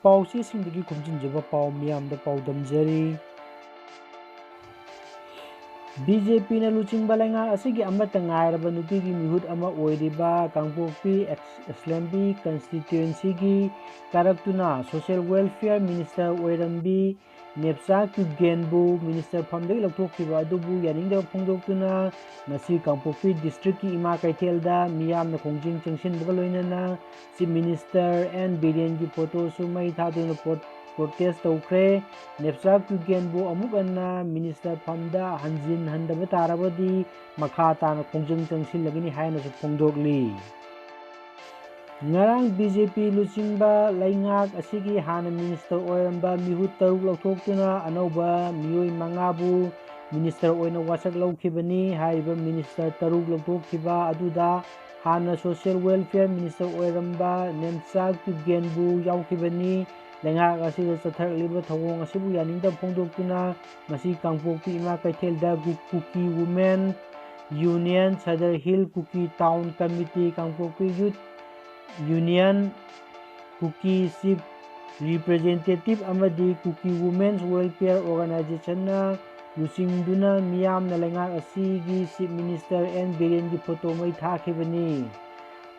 पाउचेसिंदगी खुमजिनजबा पाउ मियामदा पाउदमजरी बीजेपी ने लुचिंग बलेंगा असिगी अमत ngairaba nupigi mihut ama oiriba kangpokpi SLMB constituency gi karaktuna social welfare minister oirambi nepsa kugenbu minister phamdagi lokthokkiba adubu yaningda phongdoktuna ngasi kangpokpi district ki ima kaithelda miyamna khongjing chengsinbaga loinana chief minister and biren gi photo su mai thaduna protest tawkhre nepsa kugenbu amukana minister phamda hanjin handaba tarabadi makha tana khongjing chengsilagini haina su phongdokli ngarang BJP luchingba laingak asigi hana minister oiramba mihut taruk lokthokuna anoba miyoi mangabu minister oina wasak lawkhibani haiba minister taruk lokthokkiba aduda hana social welfare minister oiramba nemsa kugenbu yawkhibani lengak asida chatharliba thawong asibu yaningda phongdoktuna masi kangpokpi ima kaithelda kuki women union Sadar Hill Kuki Town Committee kangpokpi youth union Kuki chief representative amadi Kuki women's welfare organization na lusingduna miyamna lengak asigi chief minister and biren gi photo mai thakhibani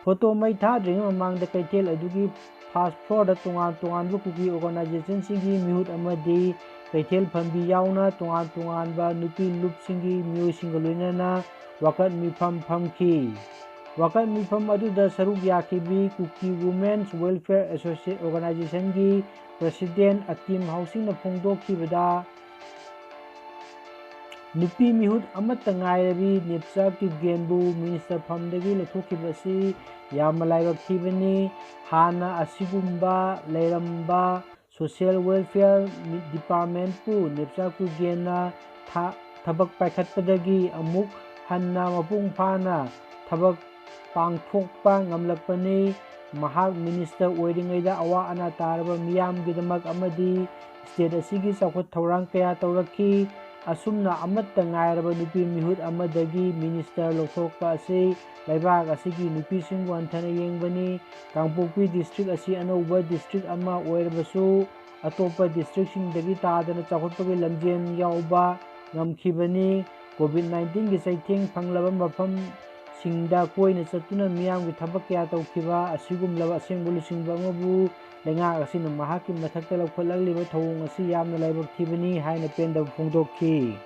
photo mai thadring mamangda kaithel adugi first floor da tungan Kuki organization singi mihut amadi kaithel phambi yauna tungan ba nupi lup singi miyoi singaloinana wakat mifam phamki wakat mifam aduda saruk yakibi Kuki women's welfare association organization gi president Akim Housing na phongdokkibada nupi mihut amata ngairabi nepsa kugenbu minister phamdagi lothokibasi yamalaiba khibani hana asigumba leiramba social welfare department pu nepsa kugena thabak paikhatpadagi amuk hanna mapung phana thabak pangthokpa ngamlakpani mahak minister oiringaida awa ana taraba miyamgidamak amadi state asigi chawkhat thorang kaya tawrakhi asumna amatta ngairaba nupi mihut amadagi minister lothokpa asi laibak asigi nupi singbu anthana yengbani kangpokpi district asi anouba district ama oirabasu atopa district singdagi tadana chawkhatpagi lamjen yauba ngamkhibani covid-19 gi chaitheng phanglaba mafam singda koina chatuna miyamgi thabak kya tawkhiba asigumlaba asengbu lusingba amabu lengak asina mahaki mathakta laukhollagliba thawong asi yamna laibak thibani haina pendab phongdokhi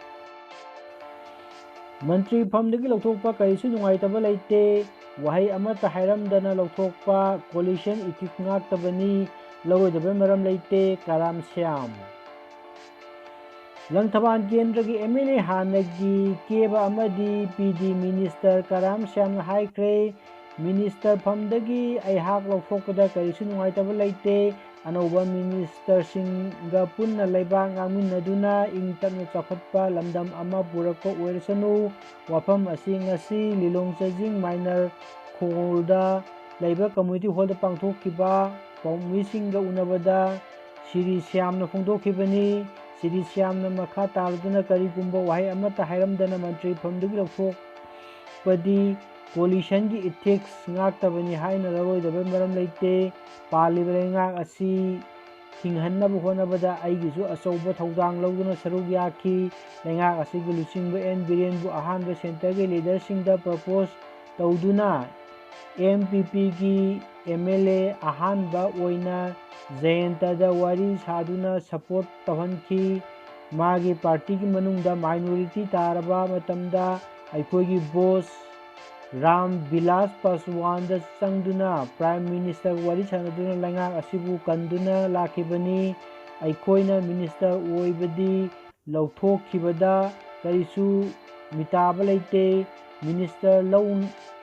mantri phamdagi lokthokpa kaisu nungaitaba leite wahai amata hairamdana lokthokpa coalition ethics ngaktabani lawoidaba maram leite Karam Syam Langthaban Kendra gi MLA hanagi keba amadi PD minister Karam Syam haikre minister phamdagi aihak lokthokpada kaisu nungaitaba leite anouba minister singa punna laibak ngangminnaduna ingtapna chawkhatpa lamdam ama purakpa oirasanu wafam asi ngasi Lilongchajing minor khorda laiba community hall da pangthokkiba paummisinga unabada Siri Syamna phongdokkibani Siri Syamna makha taruduna karigumba wahai amata hairamdana mantri phamdagi lokthokpadi coalition gi ethics ngaktabani haina laroidaba maram leite paliba lengak asi hinghannabu honabada aigisu achouba thodang lauduna saruk yaki lengak asigi luchingba en birenbu ahanba center gi leader singda propose tauduna MPP gi MLA ahanba oina Jayantada wari saduna support tahanki magi party gi manungda minority taraba matamda aikogi boss Ram Vilas Paswan da sangduna Prime Minister wari sanaduna lengak asibu kanduna lakibani aikoina minister oibadi lauthokkhibada karisu mitaba leite minister law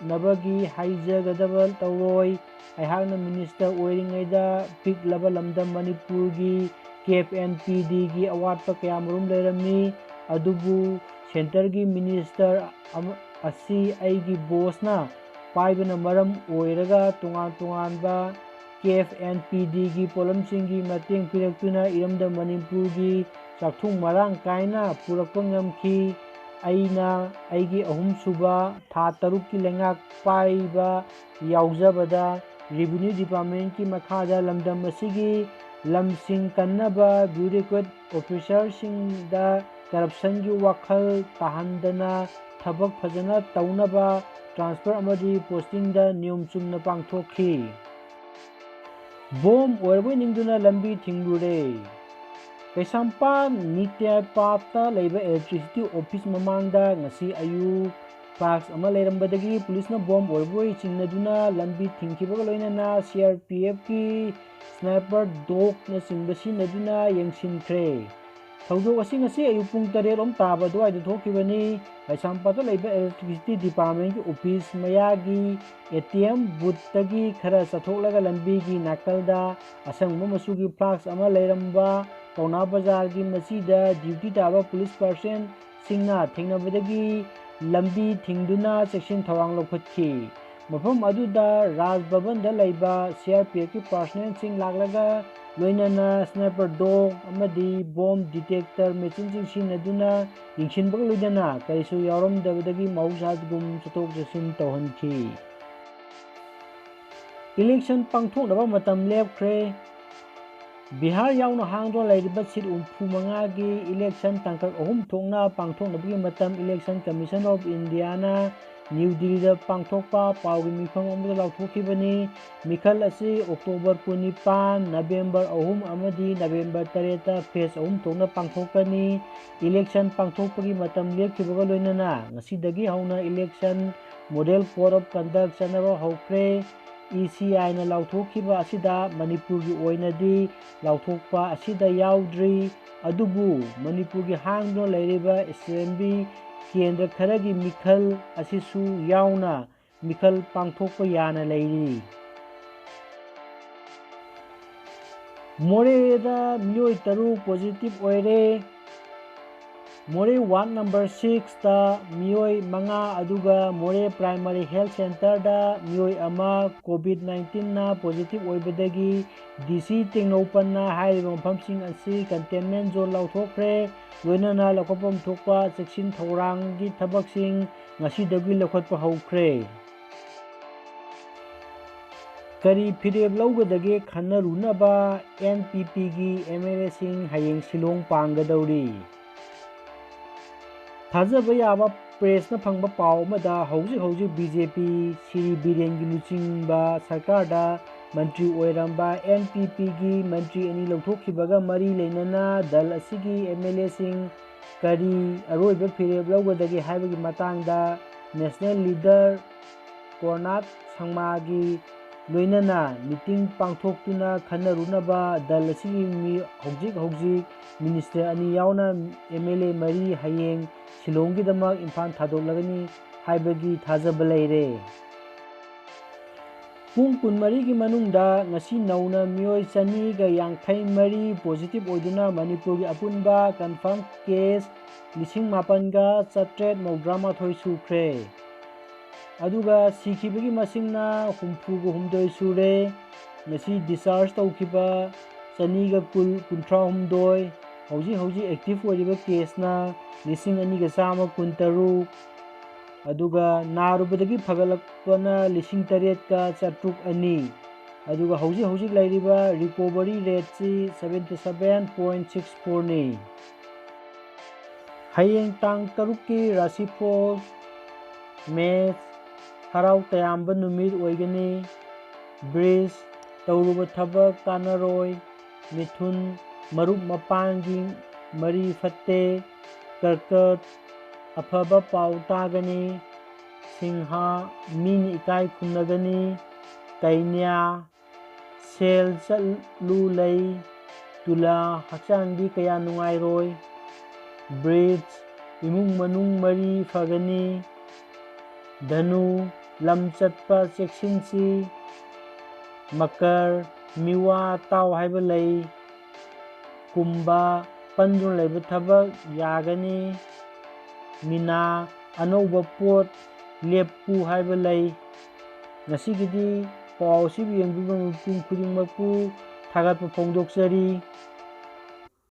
nabagi haijagadaba tawroi aihakna minister oiringaida piklaba lamdam Manipur gi KFNPD gi awatpa kayamarum leirami adubu center gi minister asi aigi boss na paibana maram oiraga tungan ba KFNPD gi polamsingi mateng piraktuna iramda Manipur gi chakthung marang kaina purakpa ngamki aina aigi ahum suba tha taruk ki lengak paiba yaujabada revenue department ki makhada lamdam asigi ꯂꯝꯁꯤꯡ ꯀꯟꯅꯕ ꯕ꯭ꯌꯨꯔꯣꯀ꯭ꯔꯦꯠ ꯑꯣꯐꯤꯁꯔꯁꯤꯡꯗ ꯀꯔꯞꯁꯟꯒꯤ ꯋꯥꯈꯜ ꯇꯥꯍꯟꯗꯅ ꯊꯕꯛ ꯐꯖꯅ ꯇꯧꯅꯕ transfer ꯑꯃꯗꯤ ꯄꯣꯁꯇꯤꯡꯗ ꯅꯤꯌꯣꯝ ꯆꯨꯝꯅ ꯄꯥꯡꯊꯣꯛꯈꯤ꯫ Bomb ꯑꯣꯏꯔꯕꯣꯏ ꯅꯤꯡꯗꯨꯅ ꯂꯝꯕꯤ ꯊꯤꯡꯂꯨꯔꯦ꯫ ꯀꯩꯁꯥꯝꯄꯥꯠ ꯅꯤꯇ꯭ꯌꯄꯥꯠꯇ ꯂꯩꯕ ꯏꯂꯦꯛꯇ꯭ꯔꯤꯁꯤꯇꯤ ꯑꯣꯐꯤꯁ ꯃꯃꯥꯡꯗ ꯉꯁꯤ ꯑꯌꯨꯛ ꯐ꯭ꯂꯥꯛꯁ ꯑꯃ ꯂꯩꯔꯝꯕꯗꯒꯤ ꯄꯨꯂꯤꯁꯅ ꯕꯣꯝ ꯑꯣꯏꯔꯕꯣꯏ ꯆꯤꯡꯅꯗꯨꯅ ꯂꯝꯕꯤ ꯊꯤꯡꯈꯤꯕꯒ ꯂꯣꯏꯅꯅ CRPFꯀꯤ ꯁ꯭ꯅꯥꯏꯄꯔ ꯗꯣꯒꯅꯆꯤꯡꯕ ꯁꯤꯖꯤꯟꯅꯗꯨꯅ ꯌꯦꯡꯁꯤꯟꯈ꯭ꯔꯦ꯫ ꯊꯧꯗꯣꯛ ꯑꯁꯤ ꯉꯁꯤ ꯑꯌꯨꯛ ꯄꯨꯡ 7 ꯇꯥꯕ ꯑꯗꯨꯋꯥꯏꯗ ꯊꯣꯛꯈꯤꯕꯅꯤ꯫ ꯀꯩꯁꯥꯝꯄꯥꯠꯇ ꯂꯩꯕ ꯏꯂꯦꯛꯇ꯭ꯔꯤꯁꯤꯇꯤ ꯗꯤꯄꯥꯔꯠꯃꯦꯟꯠꯀꯤ ꯑꯣꯐꯤꯁ ꯃꯌꯥꯒꯤ ATM ꯕꯨꯊꯇꯒꯤ ꯈꯔ ꯆꯠꯊꯣꯛꯂꯒ ꯂꯝꯕꯤꯒꯤ ꯅꯥꯀꯜꯗ ꯑꯁꯪꯕ ꯃꯆꯨꯒꯤ ꯐ꯭ꯂꯥꯛꯁ ꯑꯃ ꯂꯩꯔꯝꯕ ꯄꯥꯎꯅꯥ ꯕꯖꯥꯔꯒꯤ ꯃꯆꯤꯗ ꯗ꯭ꯌꯨꯇꯤ ꯇꯥꯕ ꯄꯨꯂꯤꯁ ꯄꯥꯔꯁꯟꯁꯤꯡꯅ ꯊꯦꯡꯅꯕꯗꯒꯤ ꯂꯝꯕꯤ ꯊꯤꯡꯗꯨꯅ ꯆꯦꯛꯁꯤꯟ ꯊꯧꯔꯥꯡ ꯂꯧꯈꯠꯈꯤ꯫ ꯃꯐꯝ ꯑꯗꯨꯗ ꯔꯥꯖ ꯚꯕꯟꯗ ꯂꯩꯕ CRPFꯀꯤ ꯄꯥꯔꯁꯣꯅꯦꯜꯁꯤꯡ ꯂꯥꯛꯂꯒ ꯂꯣꯏꯅꯅ ꯁ꯭ꯅꯥꯏꯄꯔ ꯗꯣꯒ ꯑꯃꯗꯤ ꯕꯣꯝ ꯗꯤꯇꯦꯛꯇꯔ ꯃꯦꯆꯤꯟꯁꯤꯡ ꯁꯤꯖꯤꯟꯅꯗꯨꯅ ꯌꯦꯡꯁꯤꯟꯕꯒ ꯂꯣꯏꯅꯅ ꯀꯔꯤꯁꯨ ꯌꯥꯎꯔꯝꯗꯕꯗꯒꯤ ꯃꯍꯧꯁꯥꯒꯨꯝ ꯆꯠꯊꯣꯛ ꯆꯠꯁꯤꯟ ꯇꯧꯍꯟꯈꯤ꯫ ꯏꯂꯦꯛꯁꯟ ꯄꯥꯡꯊꯣꯛꯅꯕ ꯃꯇꯝ ꯂꯦꯞꯈ꯭ꯔꯦ꯫ ꯕꯤꯍꯥꯔ ꯌꯥꯎꯅ ꯍꯥꯡꯗꯨꯅ ꯂꯩꯔꯤꯕ ꯁꯤꯠ 65ꯒꯤ ꯏꯂꯦꯛꯁꯟ ꯇꯥꯡꯀꯛ 3 ꯊꯣꯛꯅ ꯄꯥꯡꯊꯣꯛꯅꯕꯒꯤ ꯃꯇꯝ election commission of Indian new ꯗꯤꯜꯂꯤꯗ ꯄꯥꯡꯊꯣꯛꯄ ꯄꯥꯎꯒꯤ ꯃꯤꯐꯝ ꯑꯃꯗ ꯂꯥꯎꯊꯣꯛꯈꯤꯕꯅꯤ꯫ ꯃꯤꯈꯜ ꯑꯁꯤ ꯑꯣꯛꯇꯣꯕꯔ 19, ꯅꯕꯦꯝꯕꯔ 3 ꯑꯃꯗꯤ ꯅꯕꯦꯝꯕꯔ 3ꯇ ꯐꯦꯖ 3 ꯊꯣꯛꯅ ꯄꯥꯡꯊꯣꯛꯀꯅꯤ꯫ ꯏꯂꯦꯛꯁꯟ ꯄꯥꯡꯊꯣꯛꯄꯒꯤ ꯃꯇꯝ ꯂꯦꯞꯈꯤꯕꯒ ꯂꯣꯏꯅꯅ ꯉꯁꯤꯗꯒꯤ ꯍꯧꯅ election model code of conduct ꯆꯠꯅꯕ ꯍꯧꯈ꯭ꯔꯦ꯫ ECIꯅ ꯂꯥꯎꯊꯣꯛꯈꯤꯕ ꯑꯁꯤꯗ ꯃꯅꯤꯄꯨꯔꯒꯤ ꯑꯣꯏꯅꯗꯤ ꯂꯥꯎꯊꯣꯛꯄ ꯑꯁꯤꯗ ꯌꯥꯎꯗ꯭ꯔꯤ꯫ ꯑꯗꯨꯕꯨ ꯃꯅꯤꯄꯨꯔꯒꯤ ꯍꯥꯡꯗꯨꯅ ꯂꯩꯔꯤꯕ ꯑꯦꯁꯦꯝꯕ꯭ꯂꯤ ꯀꯦꯟꯗ꯭ꯔ ꯈꯔꯒꯤ ꯃꯤꯈꯜ ꯑꯁꯤꯁꯨ ꯌꯥꯎꯅ ꯃꯤꯈꯜ ꯄꯥꯡꯊꯣꯛꯄ ꯌꯥꯅ ꯂꯩꯔꯤ꯫ ꯃꯣꯔꯦꯗ ꯃꯤꯑꯣꯏ 3 ꯄꯣꯖꯤꯇꯤꯚ ꯑꯣꯏꯔꯦ꯫ ꯃꯣꯔꯦ ꯋꯥꯔꯗ ꯅꯝꯕꯔ 6ꯇ ꯃꯤꯑꯣꯏ 5 ꯑꯗꯨꯒ ꯃꯣꯔꯦ ꯄ꯭ꯔꯥꯏꯃꯥꯔꯤ ꯍꯦꯜꯊ ꯁꯦꯟꯇꯔꯗ ꯃꯤꯑꯣꯏ 1 ꯀꯣꯚꯤꯗ-19ꯅ ꯄꯣꯖꯤꯇꯤꯚ ꯑꯣꯏꯕꯗꯒꯤ DC ꯇꯦꯡꯅꯧꯄꯜꯅ ꯍꯥꯏꯔꯤꯕ ꯃꯐꯝꯁꯤꯡ ꯑꯁꯤ ꯀꯟꯇꯦꯟꯃꯦꯟꯠ ꯖꯣꯟ ꯂꯥꯎꯊꯣꯛꯈ꯭ꯔꯦ꯫ ꯂꯣꯏꯅꯅ ꯂꯧꯈꯠꯐꯝ ꯊꯣꯛꯄ ꯆꯦꯛꯁꯤꯟ ꯊꯧꯔꯥꯡꯒꯤ ꯊꯕꯛꯁꯤꯡ ꯉꯁꯤꯗꯒꯤ ꯂꯧꯈꯠꯄ ꯍꯧꯈ꯭ꯔꯦ꯫ ꯀꯔꯤ ꯐꯤꯔꯦꯞ ꯂꯧꯒꯗꯒꯦ ꯈꯟꯅꯔꯨꯅꯕ NPPꯒꯤ MLAꯁꯤꯡ ꯍꯌꯦꯡ ꯁꯤꯂꯣꯡ ꯄꯥꯡꯒꯗꯧꯔꯤ꯫ ꯊꯥꯖꯕ ꯌꯥꯕ ꯄ꯭ꯔꯦꯁꯅ ꯐꯪꯕ ꯄꯥꯎ ꯑꯃꯗ ꯍꯧꯖꯤꯛ BJP ꯁꯤꯔꯤ ꯕꯤꯔꯦꯟꯒꯤ ꯂꯨꯆꯤꯡꯕ ꯁꯔꯀꯥꯔꯗ ꯃꯟꯇ꯭ꯔꯤ ꯑꯣꯏꯔꯝꯕ NPPꯒꯤ ꯃꯟꯇ꯭ꯔꯤ 2 ꯂꯧꯊꯣꯛꯈꯤꯕꯒ ꯃꯔꯤ ꯂꯩꯅꯅ ꯗꯜ ꯑꯁꯤꯒꯤ MLAꯁꯤꯡ ꯀꯔꯤ ꯑꯔꯣꯏꯕ ꯐꯤꯔꯦꯞ ꯂꯧꯒꯗꯒꯦ ꯍꯥꯏꯕꯒꯤ ꯃꯇꯥꯡꯗ ꯅꯦꯁꯅꯦꯜ ꯂꯤꯗꯔ ꯀꯣꯔꯅꯥꯠ ꯁꯪꯃꯥꯒꯤ ꯂꯣꯏꯅꯅ ꯃꯤꯇꯤꯡ ꯄꯥꯡꯊꯣꯛꯇꯨꯅ ꯈꯟꯅꯔꯨꯅꯕ ꯗꯜ ꯑꯁꯤꯒꯤ ꯍꯧꯖꯤꯛ ꯃꯤꯅꯤꯁꯇꯔ 2 ꯌꯥꯎꯅ MLA 3 ꯍꯌꯦꯡ ꯁꯤꯂꯣꯡꯒꯤꯗꯃꯛ ꯏꯝꯐꯥꯜ ꯊꯥꯗꯣꯛꯂꯒꯅꯤ ꯍꯥꯏꯕꯒꯤ ꯊꯥꯖꯕ ꯂꯩꯔꯦ꯫ ꯄꯨꯡ 24ꯒꯤ ꯃꯅꯨꯡꯗ ꯉꯁꯤ ꯅꯧꯅ ꯃꯤꯑꯣꯏ 253 ꯄꯣꯖꯤꯇꯤꯚ ꯑꯣꯏꯗꯨꯅ ꯃꯅꯤꯄꯨꯔꯒꯤ ꯑꯄꯨꯟꯕ ꯀꯟꯐꯥꯔꯝ ꯀꯦꯁ 19,739 ꯁꯨꯈ꯭ꯔꯦ꯫ ꯑꯗꯨꯒ ꯁꯤꯈꯤꯕꯒꯤ ꯃꯁꯤꯡꯅ 64 ꯁꯨꯔꯦ꯫ ꯉꯁꯤ ꯗꯤꯁꯆꯥꯔꯖ ꯇꯧꯈꯤꯕ 2,038, ꯍꯧꯖꯤꯛ ꯑꯦꯛꯇꯤꯚ ꯑꯣꯏꯔꯤꯕ ꯀꯦꯁꯅ 2,113, ꯑꯗꯨꯒ ꯅꯥꯔꯨꯕꯗꯒꯤ ꯐꯒꯠꯂꯛꯄꯅ 8,000,702, ꯑꯗꯨꯒ ꯍꯧꯖꯤꯛ ꯂꯩꯔꯤꯕ ꯔꯤꯀꯣꯚꯔꯤ ꯔꯦꯠꯁꯤ 77.64ꯅꯤ꯫ ꯍꯌꯦꯡ ꯇꯥꯡ 3ꯀꯤ ꯔꯥꯁꯤꯐꯣꯜ ꯃꯦꯁ ꯍꯔꯥꯎ ꯇꯌꯥꯝꯕ ꯅꯨꯃꯤꯠ ꯑꯣꯏꯒꯅꯤ꯫ ꯕ꯭ꯔꯤꯖ ꯇꯧꯔꯨꯕ ꯊꯕꯛ ꯀꯥꯟꯅꯔꯣꯏ꯫ ꯃꯤꯊꯨꯟ ꯃꯔꯨꯞ ꯃꯄꯥꯡꯒꯤ ꯃꯔꯤ ꯐꯠꯇꯦ꯫ ꯀꯔꯀꯠ ꯑꯐꯕ ꯄꯥꯎ ꯇꯥꯒꯅꯤ꯫ ꯁꯤꯡꯍ ꯃꯤꯅ ꯏꯀꯥꯏ ꯈꯨꯝꯅꯒꯅꯤ꯫ ꯀꯩꯅ꯭ꯌꯥ ꯁꯦꯜ ꯆꯠꯂꯨ ꯂꯩ꯫ ꯇꯨꯂꯥ ꯍꯛꯆꯥꯡꯗꯤ ꯀꯌꯥ ꯅꯨꯡꯉꯥꯏꯔꯣꯏ꯫ ꯕ꯭ꯔꯤꯖ ꯏꯃꯨꯡ ꯃꯅꯨꯡ ꯃꯔꯤ ꯐꯒꯅꯤ꯫ ꯙꯅꯨ ꯂꯝ ꯆꯠꯄ ꯆꯦꯛꯁꯤꯟꯁꯤ꯫ ꯃꯀꯔ ꯃꯤꯋꯥ ꯇꯥꯎ ꯍꯥꯏꯕ ꯂꯩ꯫ ꯀꯨꯝꯚ ꯄꯟꯗꯨꯅ ꯂꯩꯕ ꯊꯕꯛ ꯌꯥꯒꯅꯤ꯫ ꯃꯤꯅꯥ ꯑꯅꯧꯕ ꯄꯣꯠ ꯂꯦꯞꯄꯨ ꯍꯥꯏꯕ ꯂꯩ꯫ ꯉꯁꯤꯒꯤꯗꯤ ꯄꯥꯎ ꯑꯁꯤꯕꯨ ꯌꯦꯡꯕꯤꯕ ꯃꯤꯄꯨꯝ ꯈꯨꯗꯤꯡꯃꯛꯄꯨ ꯊꯥꯒꯠꯄ ꯐꯣꯡꯗꯣꯛꯆꯔꯤ꯫